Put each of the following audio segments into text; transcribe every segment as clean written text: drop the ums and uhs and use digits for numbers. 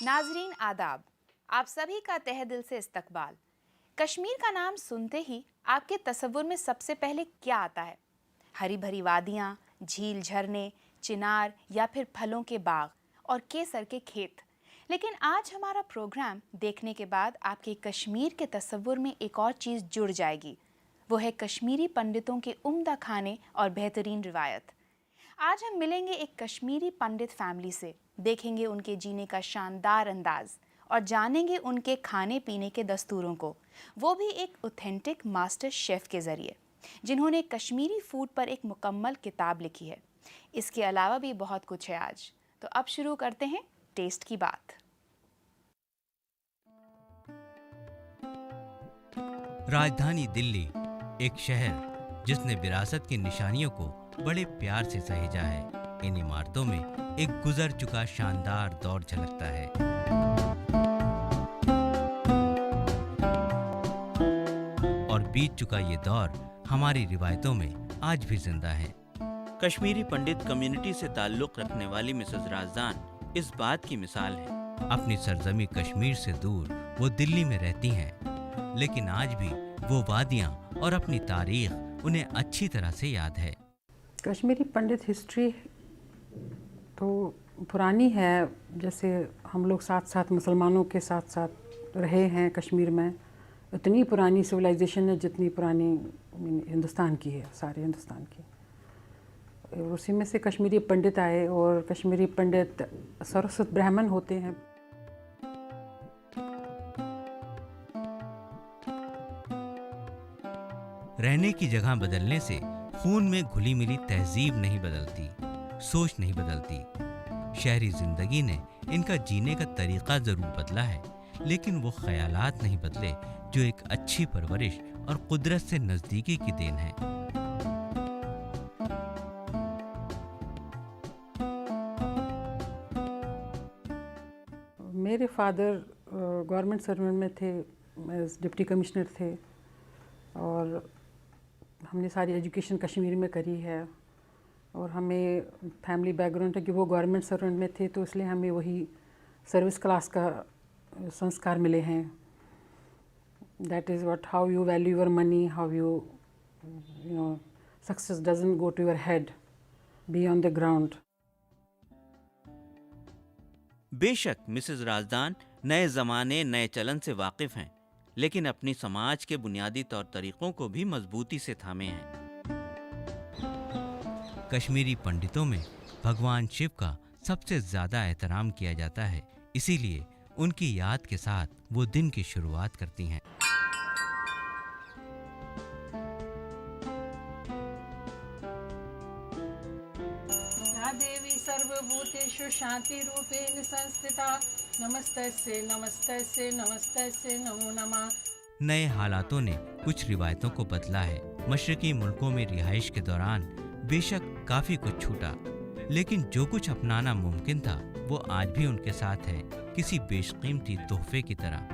नाजरीन आदाब, आप सभी का तहे दिल से इस्तकबाल। कश्मीर का नाम सुनते ही आपके तसव्वुर में सबसे पहले क्या आता है? हरी भरी वादियाँ, झील, झरने, चिनार या फिर फलों के बाग और केसर के खेत। लेकिन आज हमारा प्रोग्राम देखने के बाद आपके कश्मीर के तसव्वुर में एक और चीज़ जुड़ जाएगी। वो है कश्मीरी पंडितों के उम्दा खाने और बेहतरीन रिवायत। आज हम मिलेंगे एक कश्मीरी पंडित फैमिली से, देखेंगे उनके जीने का शानदार अंदाज और जानेंगे उनके खाने पीने के दस्तूरों को, वो भी एक ऑथेंटिक मास्टर शेफ के ज़रिए, जिन्होंने कश्मीरी फूड पर एक मुकम्मल किताब लिखी है। इसके अलावा भी बहुत कुछ है आज। तो अब शुरू करते हैं टेस्ट की बात। राजधानी दिल्ली, एक शहर जिसने विरासत की निशानियों को बड़े प्यार से सहेजा है। इन इमारतों में एक गुजर चुका शानदार दौर झलकता है। और बीत चुका ये दौर हमारी रिवायतों में आज भी जिंदा है। कश्मीरी पंडित कम्युनिटी से ताल्लुक़ रखने वाली मिसेस राजदान इस बात की मिसाल है। अपनी सरजमी कश्मीर से दूर वो दिल्ली में रहती हैं, लेकिन आज भी वो वादियाँ और अपनी तारीख उन्हें अच्छी तरह से याद है। कश्मीरी पंडित हिस्ट्री तो पुरानी है। जैसे हम लोग साथ साथ मुसलमानों के साथ साथ रहे हैं कश्मीर में। इतनी पुरानी सिविलाइजेशन है जितनी पुरानी हिंदुस्तान की है, सारे हिंदुस्तान की। उसी में से कश्मीरी पंडित आए और कश्मीरी पंडित सरस्वत ब्राह्मण होते हैं। रहने की जगह बदलने से खून में घुली मिली तहजीब नहीं बदलती, सोच नहीं बदलती। शहरी जिंदगी ने इनका जीने का तरीका जरूर बदला है, लेकिन वो ख्यालात नहीं बदले जो एक अच्छी परवरिश और कुदरत से नजदीकी की देन है। मेरे फादर गवर्नमेंट सर्वेंट में थे, डिप्टी कमिश्नर थे, और हमने सारी एजुकेशन कश्मीर में करी है। और हमें फैमिली बैकग्राउंड है कि वो गवर्नमेंट सर्वेंट में थे, तो इसलिए हमें वही सर्विस क्लास का संस्कार मिले हैं। That is what how you value your money, how you know success doesn't go to your head, be on the ground. बेशक मिसेस राजदान नए ज़माने नए चलन से वाकिफ़ हैं, लेकिन अपनी समाज के बुनियादी तौर तरीक़ों को भी मजबूती से थामे हैं। कश्मीरी पंडितों में भगवान शिव का सबसे ज्यादा एहतराम किया जाता है, इसीलिए उनकी याद के साथ वो दिन की शुरुआत करती हैं। या देवी सर्वभूतेषु शांति रूपेण संस्थिता, नमस्तस्यै नमस्तस्यै नमस्तस्यै नमो नमः। नए हालातों ने कुछ रिवायतों को बदला है। मशरकी मुल्कों में रिहाइश के दौरान बेशक काफी कुछ छूटा, लेकिन जो कुछ अपनाना मुमकिन था वो आज भी उनके साथ है, किसी बेशकीमती तोहफे की तरह।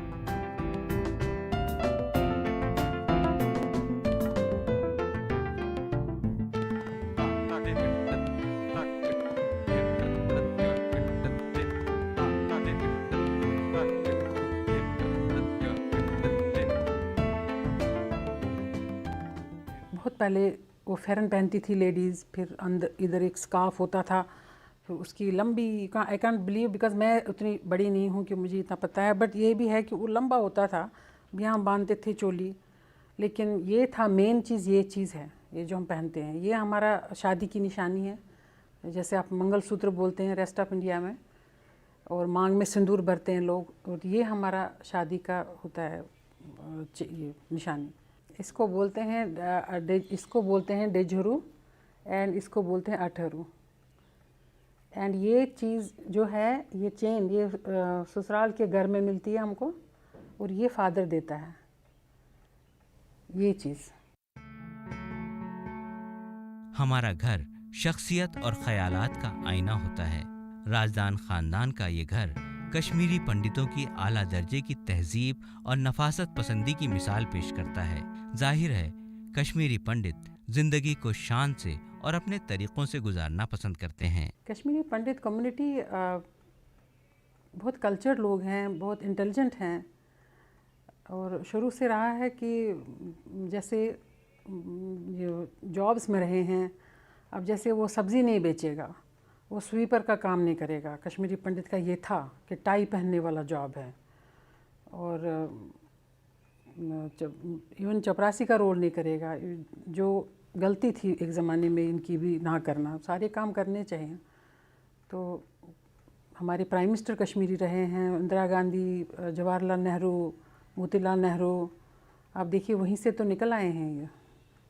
बहुत पहले वो फेरन पहनती थी लेडीज़, फिर अंदर इधर एक स्कार्फ होता था, फिर उसकी लंबी, आई कैंट बिलीव बिकॉज मैं उतनी बड़ी नहीं हूँ कि मुझे इतना पता है, बट ये भी है कि वो लंबा होता था, यहाँ बांधते थे चोली। लेकिन ये था मेन चीज़, ये चीज़ है, ये जो हम पहनते हैं, ये हमारा शादी की निशानी है। जैसे आप मंगलसूत्र बोलते हैं रेस्ट ऑफ इंडिया में, और मांग में सिंदूर भरते हैं लोग, और ये हमारा शादी का होता है ये निशानी। इसको बोलते हैं डेजहरू, एंड इसको बोलते हैं अठहरू। एंड ये चीज़ जो है, ये चेन, ये ससुराल के घर में मिलती है हमको, और ये फादर देता है ये चीज़। हमारा घर शख्सियत और ख्यालात का आईना होता है। राजदान खानदान का ये घर कश्मीरी पंडितों की आला दर्जे की तहजीब और नफासत पसंदी की मिसाल पेश करता है। जाहिर है कश्मीरी पंडित जिंदगी को शान से और अपने तरीक़ों से गुजारना पसंद करते हैं। कश्मीरी पंडित कम्युनिटी बहुत कल्चर्ड लोग हैं, बहुत इंटेलिजेंट हैं, और शुरू से रहा है कि जैसे जो जॉब्स में रहे हैं, अब जैसे वो सब्ज़ी नहीं बेचेगा, वो स्वीपर का काम नहीं करेगा। कश्मीरी पंडित का ये था कि टाई पहनने वाला जॉब है, और इवन चपरासी का रोल नहीं करेगा। जो गलती थी एक ज़माने में इनकी भी ना करना, सारे काम करने चाहिए। तो हमारे प्राइम मिनिस्टर कश्मीरी रहे हैं, इंदिरा गांधी, जवाहरलाल नेहरू, मोतीलाल नेहरू। आप देखिए वहीं से तो निकल आए हैं ये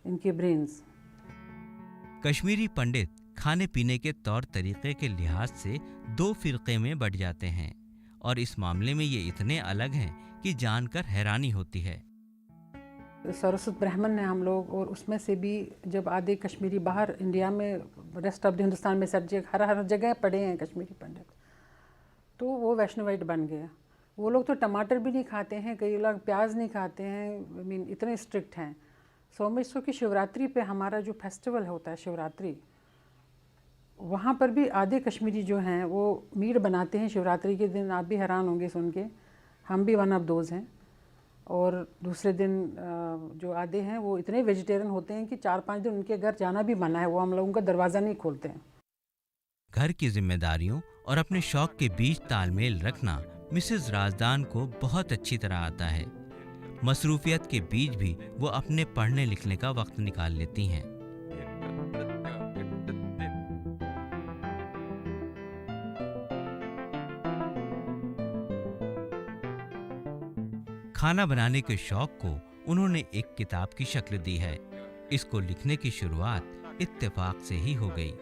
इनके ब्रेन्स। कश्मीरी पंडित खाने पीने के तौर तरीके के लिहाज से 2 फिरके में बट जाते हैं, और इस मामले में ये इतने अलग हैं कि जानकर हैरानी होती है। सरस्वत ब्राह्मण हैं हम लोग, और उसमें से भी जब आधे कश्मीरी बाहर इंडिया में, रेस्ट ऑफ द हिंदुस्तान में सब जगह हर जगह पढ़े हैं कश्मीरी पंडित, तो वो वैष्णवाइट बन गए। वो लोग तो टमाटर भी नहीं खाते हैं, कई लोग प्याज नहीं खाते हैं। आई मीन इतने स्ट्रिक्ट हैं। सो मच सो कि शिवरात्रि पे हमारा जो फेस्टिवल होता है शिवरात्रि, वहाँ पर भी आधे कश्मीरी जो हैं वो मीट बनाते हैं शिवरात्रि के दिन। आप भी हैरान होंगे सुन के, हम भी वन ऑफ दोज हैं। और दूसरे दिन जो आधे हैं वो इतने वेजिटेरियन होते हैं कि 4-5 दिन उनके घर जाना भी मना है, वो हम लोगों का दरवाज़ा नहीं खोलते हैं। घर की जिम्मेदारियों और अपने शौक के बीच तालमेल रखना मिसेस राजदान को बहुत अच्छी तरह आता है। मसरूफियत के बीच भी वो अपने पढ़ने लिखने का वक्त निकाल लेती हैं। खाना बनाने के शौक को उन्होंने एक किताब की शक्ल दी है। इसको लिखने की शुरुआत इत्तेफाक से ही हो गई।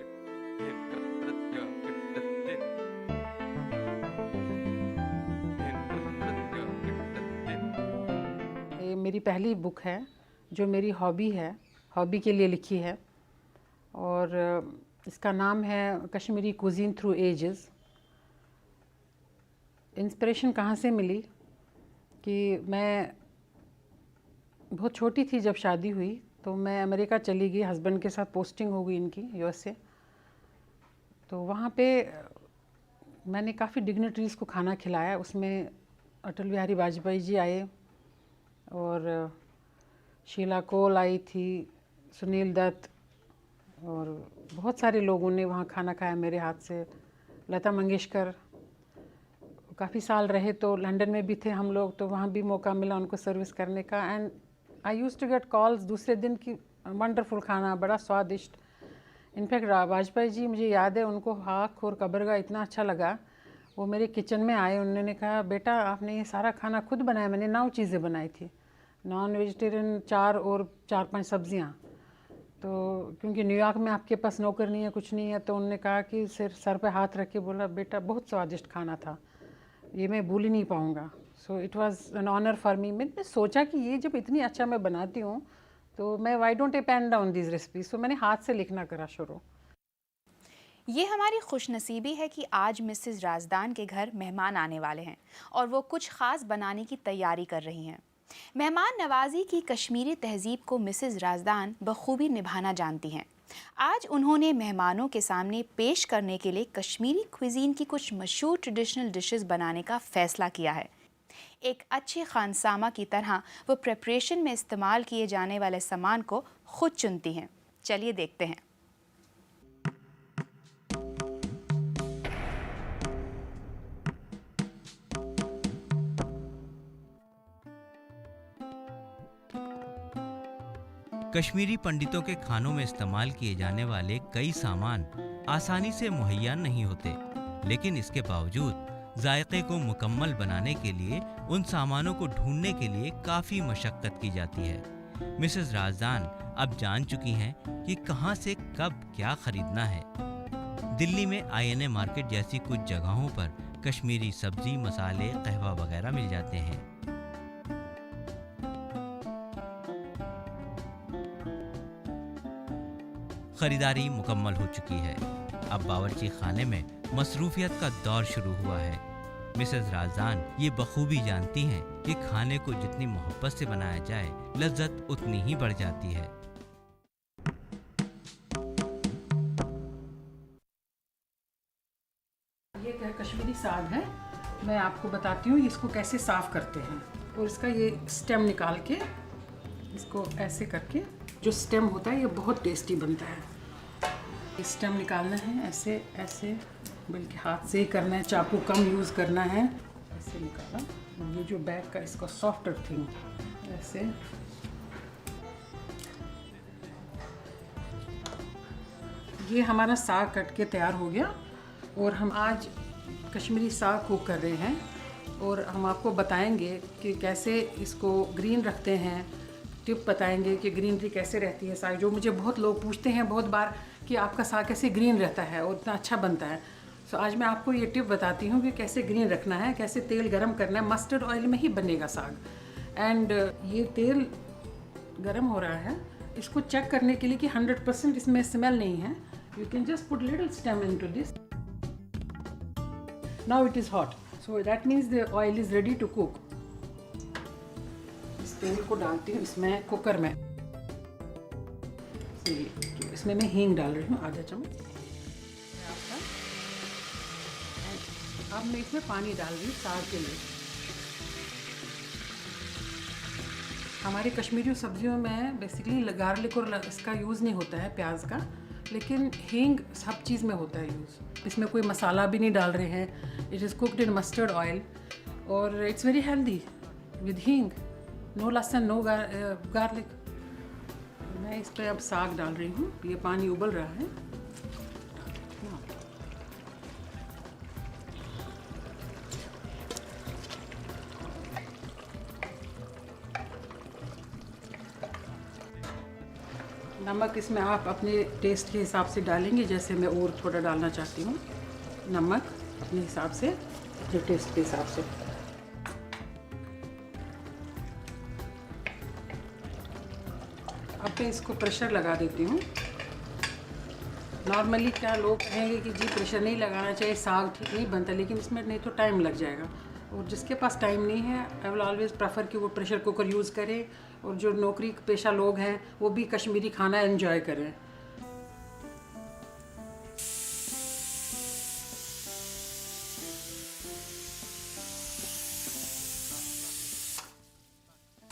ये मेरी पहली बुक है जो मेरी हॉबी है, हॉबी के लिए लिखी है, और इसका नाम है Kashmiri cuisine through ages. Inspiration कहाँ से मिली कि मैं बहुत छोटी थी जब शादी हुई, तो मैं अमेरिका चली गई, हस्बैंड के साथ पोस्टिंग हो गई इनकी यूएसए। तो वहाँ पे मैंने काफ़ी डिग्निटरीज़ को खाना खिलाया। उसमें अटल बिहारी वाजपेयी जी आए, और शीला कोल आई थी, सुनील दत्त, और बहुत सारे लोगों ने वहाँ खाना खाया मेरे हाथ से। लता मंगेशकर काफ़ी साल रहे, तो लंदन में भी थे हम लोग, तो वहाँ भी मौका मिला उनको सर्विस करने का। And I used to get calls दूसरे दिन की, वंडरफुल खाना, बड़ा स्वादिष्ट। इनफैक्ट वाजपेयी जी, मुझे याद है, उनको हाक और कबरगा इतना अच्छा लगा, वो मेरे किचन में आए, उन्होंने कहा बेटा आपने ये सारा खाना खुद बनाया? मैंने 9 चीज़ें बनाई थी, नॉन वेजिटेरियन 4 और 4-5 सब्जियाँ। तो क्योंकि न्यूयॉर्क में आपके पास नौकर नहीं है, कुछ नहीं है, तो उन्होंने कहा कि सिर सर पे हाथ रख के बोला बेटा बहुत स्वादिष्ट खाना था, ये मैं भूल ही नहीं पाऊँगा। So it was an honour for me. मैंने सोचा कि ये जब इतनी अच्छा मैं बनाती हूँ तो मैं why don't I pen down this recipes. So मैंने हाथ से लिखना करा शुरू। ये हमारी खुशनसीबी है कि आज मिसेस राजदान के घर मेहमान आने वाले हैं और वो कुछ ख़ास बनाने की तैयारी कर रही हैं। मेहमान नवाजी की कश्मीरी तहजीब को मिसेस राजदान बखूबी निभाना जानती हैं। आज उन्होंने मेहमानों के सामने पेश करने के लिए कश्मीरी क्विजीन की कुछ मशहूर ट्रेडिशनल डिशेस बनाने का फ़ैसला किया है। एक अच्छे खानसामा की तरह वो प्रिपरेशन में इस्तेमाल किए जाने वाले सामान को खुद चुनती हैं। चलिए देखते हैं। कश्मीरी पंडितों के खानों में इस्तेमाल किए जाने वाले कई सामान आसानी से मुहैया नहीं होते, लेकिन इसके बावजूद जायके को मुकम्मल बनाने के लिए उन सामानों को ढूंढने के लिए काफ़ी मशक्क़त की जाती है। मिसेस राजदान अब जान चुकी हैं कि कहां से कब क्या खरीदना है। दिल्ली में INA मार्केट जैसी कुछ जगहों पर कश्मीरी सब्जी, मसाले, कहवा वगैरह मिल जाते हैं। खरीदारी मुकम्मल हो चुकी है। अब बावर्ची खाने में मसरूफियत का दौर शुरू हुआ है। मिसेस राजदान ये बखूबी जानती हैं कि खाने को जितनी मोहब्बत से बनाया जाए, लज्जत उतनी ही बढ़ जाती है। ये कश्मीरी साग है, मैं आपको बताती हूँ इसको कैसे साफ़ करते हैं। और इसका ये स्टेम निकाल के इसको ऐसे करके, जो स्टेम होता है ये बहुत टेस्टी बनता है। ये स्टेम निकालना है ऐसे ऐसे, बल्कि हाथ से ही करना है, चाकू कम यूज़ करना है। ऐसे निकाला, ये जो बैक का इसका सॉफ्टर थिंग ऐसे। ये हमारा साग कट के तैयार हो गया और हम आज कश्मीरी साग कुक कर रहे हैं और हम आपको बताएंगे कि कैसे इसको ग्रीन रखते हैं। टिप बताएंगे कि ग्रीनरी कैसे रहती है साग, जो मुझे बहुत लोग पूछते हैं बहुत बार कि आपका साग कैसे ग्रीन रहता है और इतना अच्छा बनता है। सो आज मैं आपको ये टिप बताती हूँ कि कैसे ग्रीन रखना है, कैसे तेल गरम करना है। मस्टर्ड ऑयल में ही बनेगा साग। एंड ये तेल गरम हो रहा है, इसको चेक करने के लिए कि 100% इसमें स्मेल नहीं है। You can just put little stem into this. Now it is hot, so that means the oil is ready to cook. इस तेल को डालती हूँ इसमें कुकर में। इसमें मैं हींग डाल रही हूँ आधा चम्मच। अब मैं इसमें पानी डाल रही हूँ साग के लिए। हमारी कश्मीरी सब्जियों में बेसिकली गार्लिक और इसका यूज़ नहीं होता है, प्याज का, लेकिन हींग सब चीज़ में होता है यूज़। इसमें कोई मसाला भी नहीं डाल रहे हैं। It is cooked in mustard oil और इट्स वेरी हेल्दी विद हींग। नो लहसुन, नो गार्लिक। मैं इस पर अब साग डाल रही हूँ। ये पानी उबल रहा है। नमक इसमें आप अपने टेस्ट के हिसाब से डालेंगे, जैसे मैं और थोड़ा डालना चाहती हूँ। नमक अपने हिसाब से, अपने टेस्ट के हिसाब से। अब मैं इसको प्रेशर लगा देती हूँ। नॉर्मली क्या लोग कहेंगे कि जी प्रेशर नहीं लगाना चाहिए, साग ठीक नहीं बनता, लेकिन इसमें नहीं तो टाइम लग जाएगा। और जिसके पास टाइम नहीं है, आई विल ऑलवेज प्रेफर कि वो प्रेशर कुकर यूज़ करें। और जो नौकरी पेशा लोग हैं वो भी कश्मीरी खाना एंजॉय करें।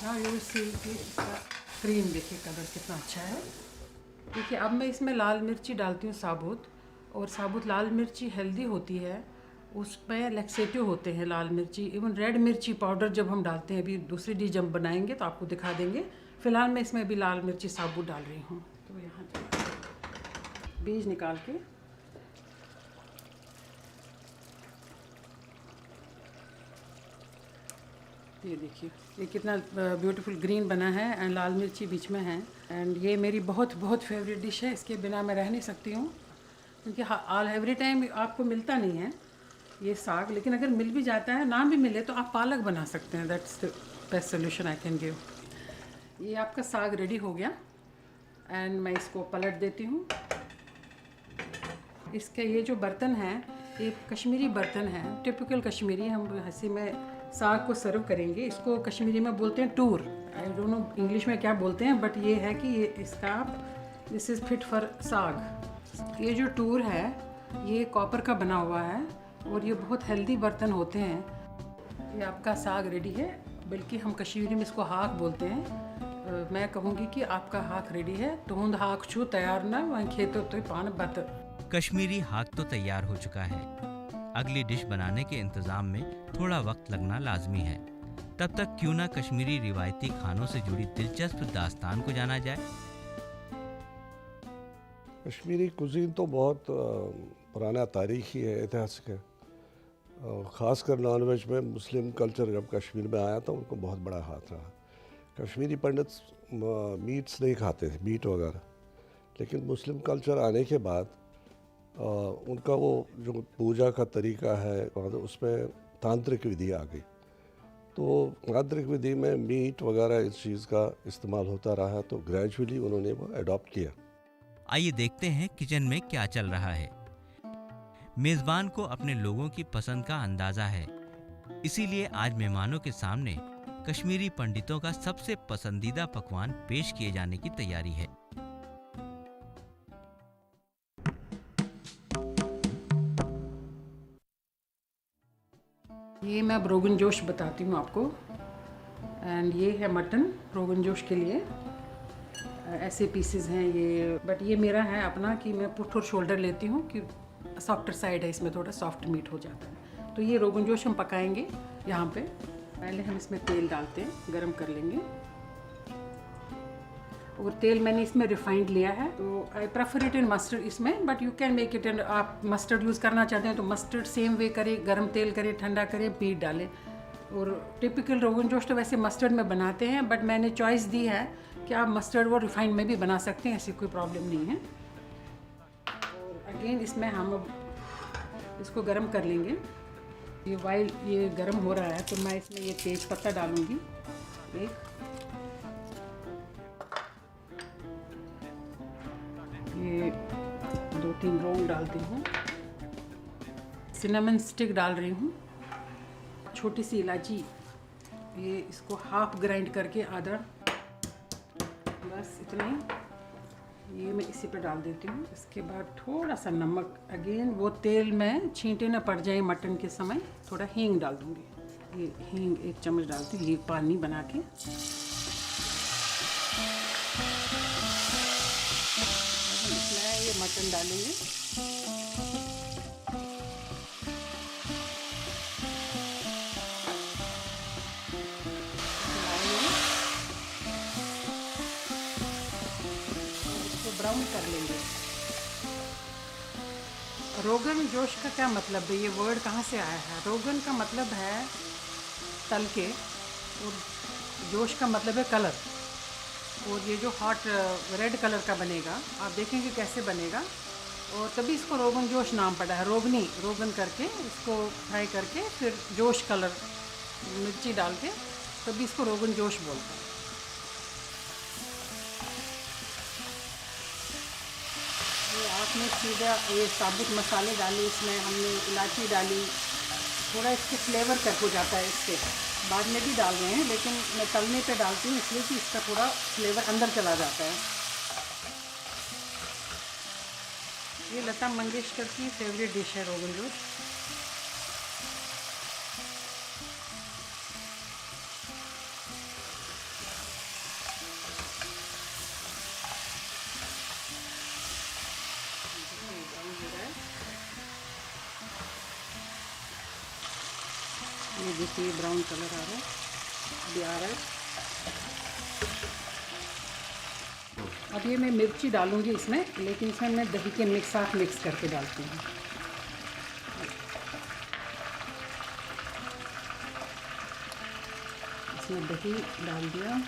नाउ यू विल सी कि इसका क्रीम देखिए कलर कितना अच्छा है। देखिए अब मैं इसमें लाल मिर्ची डालती हूँ साबुत, और साबुत लाल मिर्ची हेल्दी होती है, उसमें लैक्सेटिव होते हैं लाल मिर्ची। इवन रेड मिर्ची पाउडर जब हम डालते हैं, अभी दूसरी डिश जब बनाएंगे तो आपको दिखा देंगे। फ़िलहाल मैं इसमें अभी लाल मिर्ची साबुत डाल रही हूँ। तो यहाँ बीज निकाल के ये देखिए, ये कितना ब्यूटीफुल ग्रीन बना है एंड लाल मिर्ची बीच में है। एंड ये मेरी बहुत बहुत फेवरेट डिश है। इसके बिना मैं रह नहीं सकती हूँ, क्योंकि ऑल एवरी टाइम आपको मिलता नहीं है ये साग। लेकिन अगर मिल भी जाता है, ना भी मिले, तो आप पालक बना सकते हैं। That's the best solution I can give. ये आपका साग रेडी हो गया एंड मैं इसको पलट देती हूँ। इसके ये जो बर्तन है, ये कश्मीरी बर्तन है, टिपिकल कश्मीरी। हम हंसी में साग को सर्व करेंगे। इसको कश्मीरी में बोलते हैं tour. I don't know English में क्या बोलते हैं, बट ये है कि ये इसका दिस इज़ फिट फॉर साग। ये जो टूर है ये कॉपर का बना हुआ है और ये बहुत हेल्दी बर्तन होते हैं। ये आपका साग रेडी है, बल्कि हम कश्मीरी में इसको हाक बोलते हैं। मैं कहूँगी कि आपका हाक रेडी है। तुंद हाक छू तैयार ना वहीं खेतो तो पान बत। कश्मीरी हाक तो तैयार हो चुका है। अगली डिश बनाने के इंतजाम में थोड़ा वक्त लगना लाजमी है। तब तक क्यों ना कश्मीरी रिवायती खानों से जुड़ी दिलचस्प दास्तान को जाना जाए। कश्मीरी कुजीन तो बहुत पुराना तारीख़ी है, ऐतिहासिक है। ख़ासकर नॉनवेज में मुस्लिम कल्चर जब कश्मीर में आया तो उनको बहुत बड़ा हाथ रहा। कश्मीरी पंडित मीट्स नहीं खाते थे, मीट वगैरह, लेकिन मुस्लिम कल्चर आने के बाद उनका वो जो पूजा का तरीका है उसमें तांत्रिक विधि आ गई। तो तांत्रिक विधि में मीट वगैरह इस चीज़ का इस्तेमाल होता रहा, तो ग्रेजुअली उन्होंने वो अडॉप्ट किया। आइए देखते हैं किचन में क्या चल रहा है। मेज़बान को अपने लोगों की पसंद का अंदाज़ा है, इसीलिए आज मेहमानों के सामने कश्मीरी पंडितों का सबसे पसंदीदा पकवान पेश किए जाने की तैयारी है। ये मैं अब रोगन जोश बताती हूँ आपको। एंड ये है मटन रोगन जोश के लिए। ऐसे पीसेस हैं ये, बट ये मेरा है अपना कि मैं पुट और शोल्डर लेती हूँ कि सॉफ्टर साइड है, इसमें थोड़ा सॉफ्ट मीट हो जाता है। तो ये रोगन जोश हम पकाएंगे यहाँ पे। पहले हम इसमें तेल डालते हैं, गरम कर लेंगे। और तेल मैंने इसमें रिफाइंड लिया है, तो I prefer it in mustard इसमें, but you can make it in, आप मस्टर्ड यूज़ करना चाहते हैं तो मस्टर्ड सेम वे करें, गरम तेल करें, ठंडा करें, मीट डालें। और टिपिकल रोगन जोश तो वैसे मस्टर्ड में बनाते हैं, बट मैंने चॉइस दी है कि आप मस्टर्ड और रिफाइंड में भी बना सकते हैं, ऐसी कोई प्रॉब्लम नहीं है। और अगेन इसमें हम अब इसको गरम कर लेंगे। ये वाइल ये गरम हो रहा है तो मैं इसमें ये तेज पत्ता डालूँगी एक, ये 2-3 लौंग डालती हूँ, सिनेमन स्टिक डाल रही हूँ, छोटी सी इलायची, ये इसको हाफ ग्राइंड करके आधा, बस इतना ही, ये मैं इसी पे डाल देती हूँ। इसके बाद थोड़ा सा नमक, अगेन वो तेल में छींटे न पड़ जाए मटन के समय, थोड़ा हींग डाल दूँगी। ये हींग 1 चम्मच डालती हूँ, ये पानी बना के। ये मटन डालेंगे, इसको ब्राउन कर लेंगे। रोगन जोश का क्या मतलब है, ये वर्ड कहाँ से आया है? रोगन का मतलब है तल के, और जोश का मतलब है कलर। और ये जो हॉट रेड कलर का बनेगा, आप देखेंगे कैसे बनेगा, और तभी इसको रोगन जोश नाम पड़ा है। रोगनी, रोगन करके इसको फ्राई करके फिर जोश कलर मिर्ची डाल के तभी इसको रोगन जोश बोलते हैं। ये आपने सीधा ये साबुत मसाले डाले, इसमें हमने इलायची डाली, थोड़ा इसके फ्लेवर कट हो जाता है, इससे बाद में भी डाल रहे हैं, लेकिन मैं तलने पे डालती हूँ इसलिए कि इसका थोड़ा फ्लेवर अंदर चला जाता है। ये लता मंगेशकर की फेवरेट डिश है रोगन जोश। ये देखिए ब्राउन कलर आ रहा है, अभी आ रहा है। अब ये मैं मिर्ची डालूंगी इसमें, लेकिन इसमें मैं दही के साथ मिक्स करके डालती हूँ। इसमें दही डाल दिया,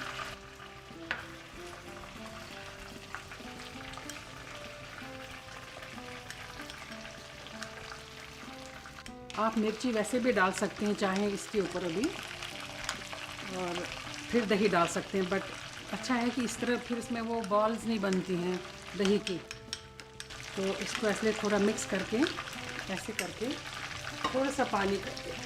आप मिर्ची वैसे भी डाल सकते हैं चाहे इसके ऊपर अभी, और फिर दही डाल सकते हैं, बट अच्छा है कि इस तरह फिर इसमें वो बॉल्स नहीं बनती हैं दही की। तो इसको ऐसे थोड़ा मिक्स करके, ऐसे करके थोड़ा सा पानी करके,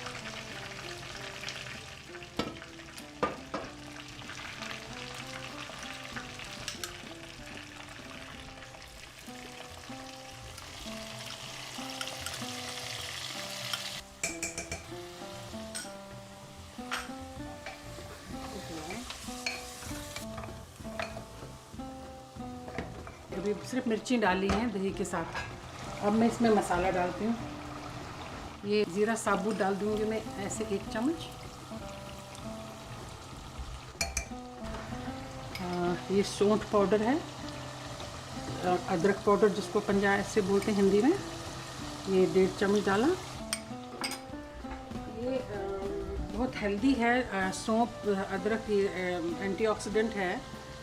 अभी सिर्फ मिर्ची डाली हैं दही के साथ। अब मैं इसमें मसाला डालती हूँ। ये ज़ीरा साबुत डाल दूँगी मैं, ऐसे 1 चम्मच। ये सौंठ पाउडर है, अदरक पाउडर जिसको पंजाब से बोलते हैं हिंदी में, ये 1.5 चम्मच डाला। ये बहुत हेल्दी है, सौंफ अदरक एंटीऑक्सीडेंट है,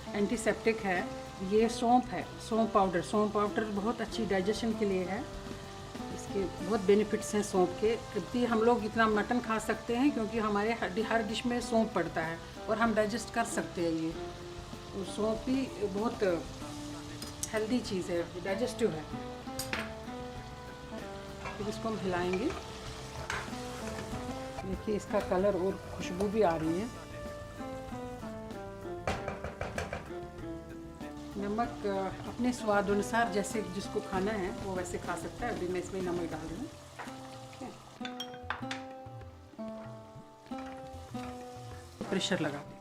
एंटीसेप्टिक है। ये सौंफ है, सौंफ पाउडर बहुत अच्छी डाइजेशन के लिए है, इसके बहुत बेनिफिट्स हैं सौंफ के। इतनी हम लोग इतना मटन खा सकते हैं क्योंकि हमारे हर डिश में सौंफ पड़ता है और हम डाइजेस्ट कर सकते हैं ये। और सौंफ भी बहुत हेल्दी चीज़ है, डाइजेस्टिव है। फिर इसको हम हिलाएंगे, देखिए इसका कलर और खुशबू भी आ रही है। नमक अपने स्वाद अनुसार, जैसे जिसको खाना है वो वैसे खा सकता है। अभी मैं इसमें नमक डाल रही हूँ। प्रेशर लगा दें।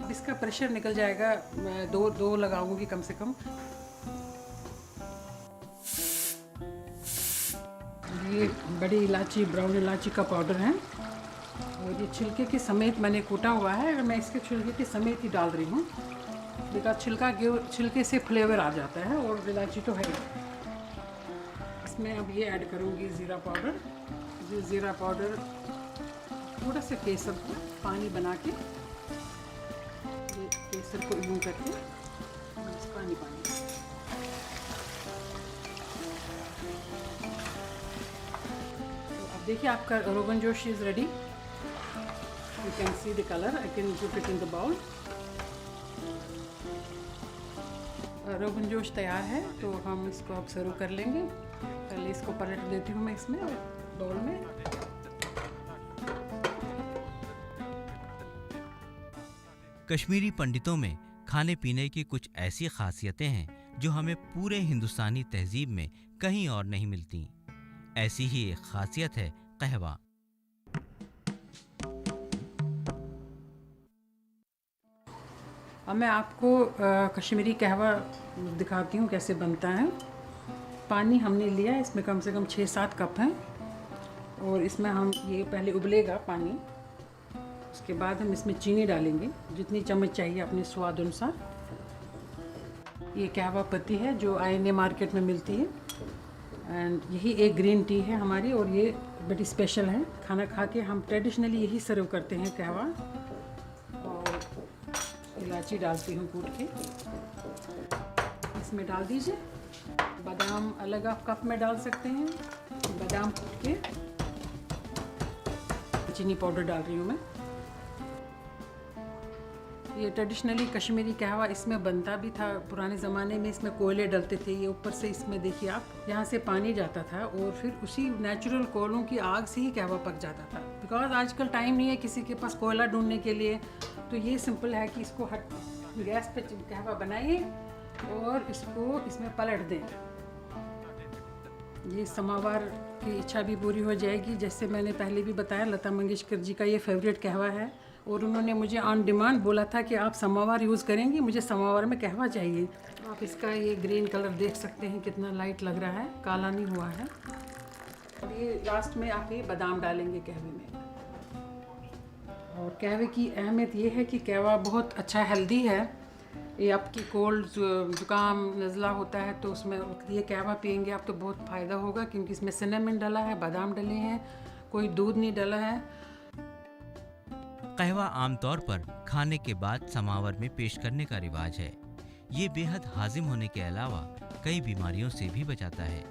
अब इसका प्रेशर निकल जाएगा, मैं दो लगाऊंगी कम से कम। ये बड़ी इलायची, ब्राउन इलायची का पाउडर है और ये छिलके के समेत मैंने कूटा हुआ है और मैं इसके छिलके के समेत ही डाल रही हूँ, बिकॉज छिलके से फ्लेवर आ जाता है और इलायची तो है। इसमें अब ये ऐड करूँगी ज़ीरा पाउडर। ज़ीरा पाउडर, थोड़ा सा केसर को पानी बना के, ये केसर को यूँ करके पानी तो अब देखिए आपका rogan josh is ready. You can see the colour, I can put it in the bowl. Rogan josh तैयार है तो हम इसको अब सर्व कर लेंगे। पहले इसको पलट देती हूँ मैं इसमें बाउल में। कश्मीरी पंडितों में खाने पीने की कुछ ऐसी खासियतें हैं जो हमें पूरे हिंदुस्तानी तहजीब में कहीं और नहीं मिलती। ऐसी ही एक खासियत है कहवा। अब मैं आपको कश्मीरी कहवा दिखाती हूँ कैसे बनता है। पानी हमने लिया, इसमें कम से कम 6-7 कप हैं और इसमें हम ये पहले उबलेगा पानी, उसके बाद हम इसमें चीनी डालेंगे जितनी चम्मच चाहिए अपने स्वाद अनुसार। ये कहवा पत्ती है जो आईएनए मार्केट में मिलती है एंड यही एक ग्रीन टी है हमारी और ये बड़ी स्पेशल है। खाना खा के हम ट्रेडिशनली यही सर्व करते हैं कहवा। और इलायची डालती हूँ कूट के, इसमें डाल दीजिए। बादाम अलग आप कप में डाल सकते हैं, बादाम कूट के। चीनी पाउडर डाल रही हूँ मैं। ये ट्रेडिशनली कश्मीरी कहवा इसमें बनता भी था पुराने ज़माने में। इसमें कोयले डलते थे, ये ऊपर से इसमें देखिए आप, यहाँ से पानी जाता था और फिर उसी नेचुरल कोयलों की आग से ही कहवा पक जाता था। बिकॉज आजकल टाइम नहीं है किसी के पास कोयला ढूंढने के लिए, तो ये सिंपल है कि इसको गैस पे कहवा बनाइए और इसको इसमें पलट दें। ये समावार की इच्छा भी पूरी हो जाएगी। जैसे मैंने पहले भी बताया, लता मंगेशकर जी का ये फेवरेट कहवा है और उन्होंने मुझे ऑन डिमांड बोला था कि आप समावार यूज़ करेंगी, मुझे समावार में कहवा चाहिए। आप इसका ये ग्रीन कलर देख सकते हैं कितना लाइट लग रहा है, काला नहीं हुआ है। और ये लास्ट में आप ये बादाम डालेंगे कहवे में। और कहवे की अहमियत ये है कि कहवा बहुत अच्छा हेल्दी है। ये आपकी कोल्ड जुकाम नज़ला होता है तो उसमें ये कहवा पियेंगे आप तो बहुत फ़ायदा होगा, क्योंकि इसमें सिनेमन डला है, बादाम डले हैं, कोई दूध नहीं डला है। कहवा आमतौर पर खाने के बाद समावर में पेश करने का रिवाज है। ये बेहद हाजिम होने के अलावा कई बीमारियों से भी बचाता है।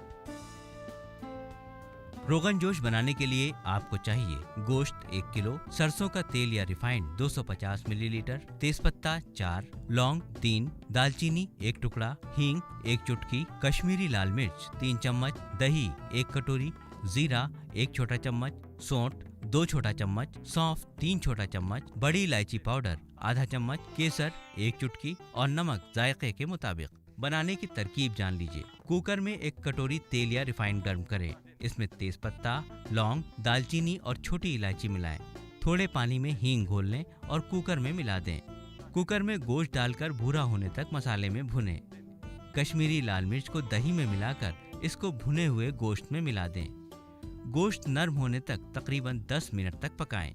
रोगन जोश बनाने के लिए आपको चाहिए गोश्त 1 किलो, सरसों का तेल या रिफाइंड 250 मिलीलीटर, तेजपत्ता 4, लौंग 3, दालचीनी 1 टुकड़ा, हींग 1 चुटकी, कश्मीरी लाल मिर्च 3 चम्मच, दही 1 कटोरी, जीरा 1 छोटा चम्मच, सौंठ 2 छोटा चम्मच, सौंफ 3 छोटा चम्मच, बड़ी इलायची पाउडर आधा चम्मच, केसर 1 चुटकी और नमक जायके के मुताबिक। बनाने की तरकीब जान लीजिए। कुकर में 1 कटोरी तेल या रिफाइंड गर्म करें। इसमें तेजपत्ता, लौंग, दालचीनी और छोटी इलायची मिलाएं। थोड़े पानी में हींग घोल लें और कुकर में मिला दें। कुकर में गोश्त डालकर भूरा होने तक मसाले में भुनें। कश्मीरी लाल मिर्च को दही में मिलाकर इसको भुने हुए गोश्त में मिला दें। गोश्त नरम होने तक तकरीबन 10 मिनट तक पकाएं।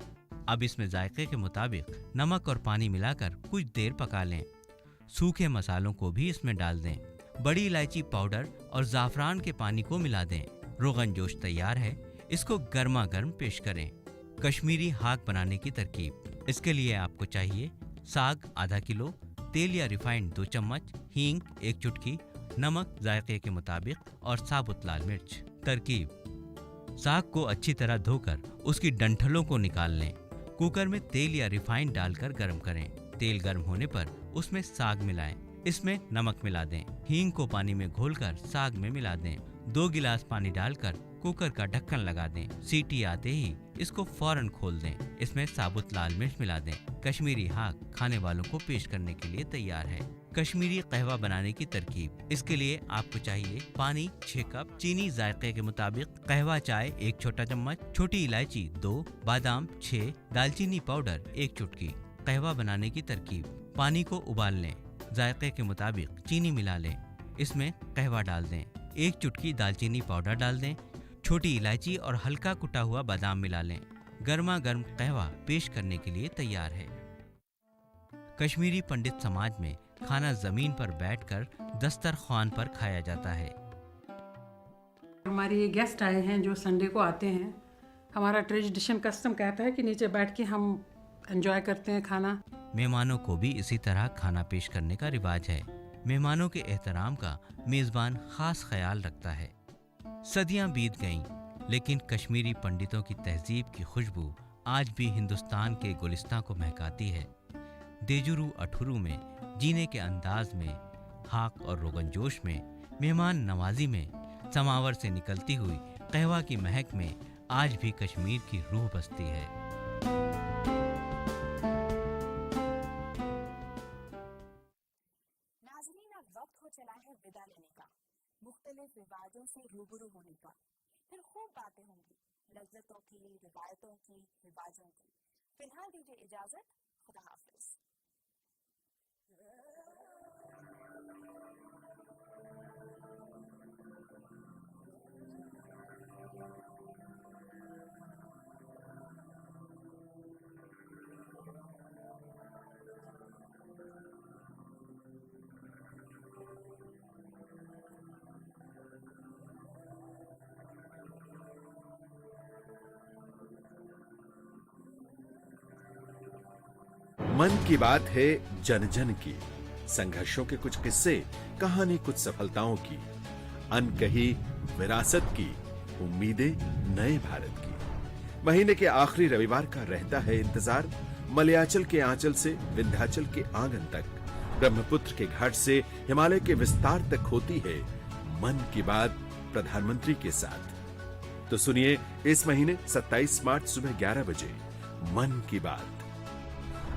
अब इसमें जायके के मुताबिक नमक और पानी मिलाकर कुछ देर पका लें। सूखे मसालों को भी इसमें डाल दें। बड़ी इलायची पाउडर और ज़ाफ़रान के पानी को मिला दें। रोगन जोश तैयार है, इसको गर्मा गर्म पेश करें। कश्मीरी हाक बनाने की तरकीब। इसके लिए आपको चाहिए साग आधा किलो, तेल या रिफाइंड 2 चम्मच, हींग 1 चुटकी, नमक जायके के मुताबिक और साबुत लाल मिर्च। तरकीब: साग को अच्छी तरह धोकर उसकी डंठलों को निकाल लें। कुकर में तेल या रिफाइंड डालकर गर्म करें। तेल गर्म होने पर उसमें साग मिलाएं। इसमें नमक मिला दें। हींग को पानी में घोलकर साग में मिला दें। 2 गिलास पानी डालकर कुकर का ढक्कन लगा दें। सीटी आते ही इसको फौरन खोल दें। इसमें साबुत लाल मिर्च मिला दें। कश्मीरी हाक खाने वालों को पेश करने के लिए तैयार है। कश्मीरी कहवा बनाने की तरकीब। इसके लिए आपको चाहिए पानी 6 कप, चीनी जायके के मुताबिक, कहवा चाय 1 छोटा चम्मच, छोटी इलायची 2, बादाम 6, दालचीनी पाउडर 1 चुटकी। कहवा बनाने की तरकीब। पानी को उबाल लें, जायके के मुताबिक चीनी मिला लें, इसमें कहवा डाल दें, 1 चुटकी दालचीनी पाउडर डाल दें, छोटी इलायची और हल्का कुटा हुआ बादाम मिला लें। गर्मा गर्म कहवा पेश करने के लिए तैयार है। कश्मीरी पंडित समाज में खाना जमीन पर बैठकर दस्तरख्वान पर खाया जाता है। हमारे ये गेस्ट आए हैं जो संडे को आते हैं, हमारा ट्रेडिशन कस्टम कहता है कि नीचे बैठ के हम एंजॉय करते हैं खाना। मेहमानों को भी इसी तरह खाना पेश करने का रिवाज है। मेहमानों के एहतराम का मेजबान खास ख्याल रखता है। सदियां बीत गईं, लेकिन कश्मीरी पंडितों की तहजीब की खुशबू आज भी हिंदुस्तान के गुलिस्तां को महकाती है। देजुरू अठुरू में, जीने के अंदाज में, हाक और रोगनजोश में, मेहमान नवाजी में, समावर से निकलती हुई कहवा की महक में आज भी कश्मीर की रूह बसती है। नाज़रीन, अब वक्त हो चला है विदा लेने का, मुख्तलिफ रिवाजों से रूबरू होने का। फिर खूब बातें होंगी, लज्जतों की, रिवायतों की, रिवाजों की। फिलहाल दीजिए इजाजत, खुदा हाफिज। मन की बात है जन जन की, संघर्षों के कुछ किस्से, कहानी कुछ सफलताओं की, अनकही विरासत की, उम्मीदें नए भारत की। महीने के आखिरी रविवार का रहता है इंतजार। मलयाचल के आंचल से विंध्याचल के आंगन तक, ब्रह्मपुत्र के घाट से हिमालय के विस्तार तक होती है मन की बात प्रधानमंत्री के साथ। तो सुनिए इस महीने 27 मार्च सुबह 11 बजे मन की बात,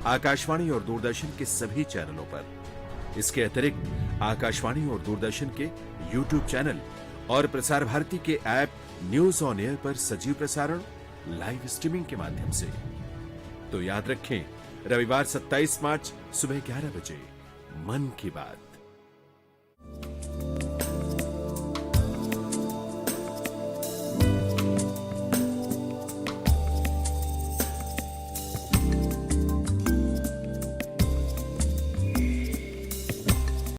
आकाशवाणी और दूरदर्शन के सभी चैनलों पर। इसके अतिरिक्त आकाशवाणी और दूरदर्शन के YouTube चैनल और प्रसार भारती के ऐप न्यूज ऑन एयर पर सजीव प्रसारण, लाइव स्ट्रीमिंग के माध्यम से। तो याद रखें, रविवार 27 मार्च सुबह 11 बजे मन की बात।